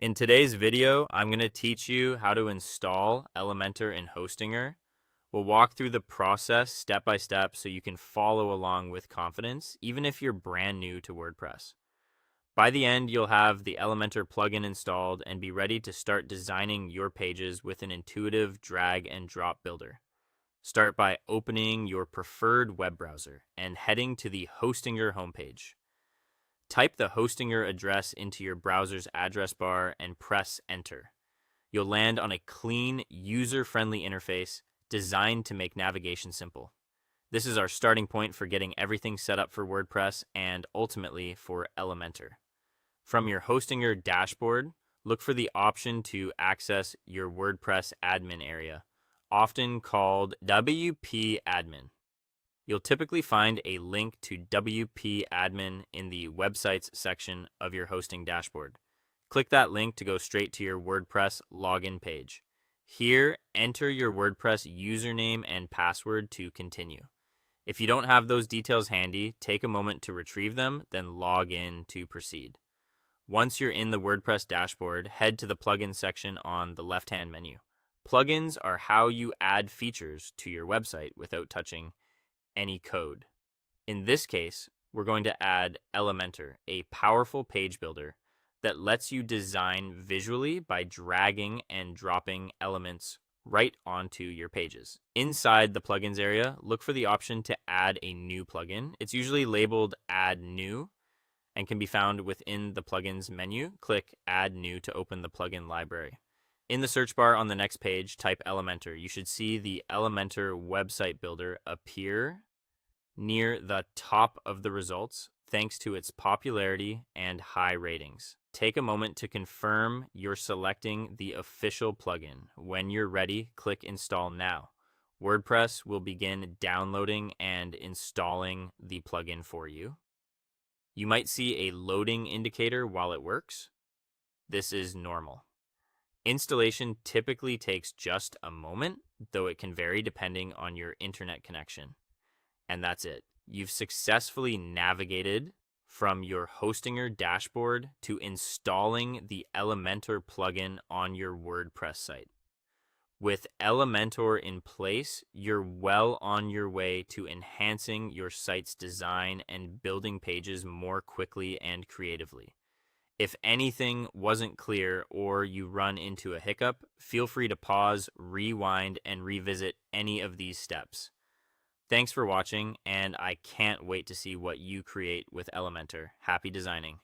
In today's video, I'm going to teach you how to install Elementor in Hostinger. We'll walk through the process step by step so you can follow along with confidence, even if you're brand new to WordPress. By the end, you'll have the Elementor plugin installed and be ready to start designing your pages with an intuitive drag and drop builder. Start by opening your preferred web browser and heading to the Hostinger homepage. Type the Hostinger address into your browser's address bar and press enter. You'll land on a clean, user-friendly interface designed to make navigation simple. This is our starting point for getting everything set up for WordPress and ultimately for Elementor. From your Hostinger dashboard, look for the option to access your WordPress admin area, often called WP Admin. You'll typically find a link to WP Admin in the Websites section of your hosting dashboard. Click that link to go straight to your WordPress login page. Here, enter your WordPress username and password to continue. If you don't have those details handy, take a moment to retrieve them, then log in to proceed. Once you're in the WordPress dashboard, head to the Plugins section on the left-hand menu. Plugins are how you add features to your website without touching any code. In this case, we're going to add Elementor, a powerful page builder that lets you design visually by dragging and dropping elements right onto your pages. Inside the plugins area, look for the option to add a new plugin. It's usually labeled Add New and can be found within the plugins menu. Click Add New to open the plugin library. In the search bar on the next page, type Elementor. You should see the Elementor website builder appear near the top of the results thanks to its popularity and high ratings. Take a moment to confirm you're selecting the official plugin. When you're ready, click Install Now. WordPress will begin downloading and installing the plugin for you. You might see a loading indicator while it works. This is normal. Installation typically takes just a moment, though it can vary depending on your internet connection. And that's it. You've successfully navigated from your Hostinger dashboard to installing the Elementor plugin on your WordPress site. With Elementor in place, you're well on your way to enhancing your site's design and building pages more quickly and creatively. If anything wasn't clear or you run into a hiccup, feel free to pause, rewind, and revisit any of these steps. Thanks for watching, and I can't wait to see what you create with Elementor. Happy designing.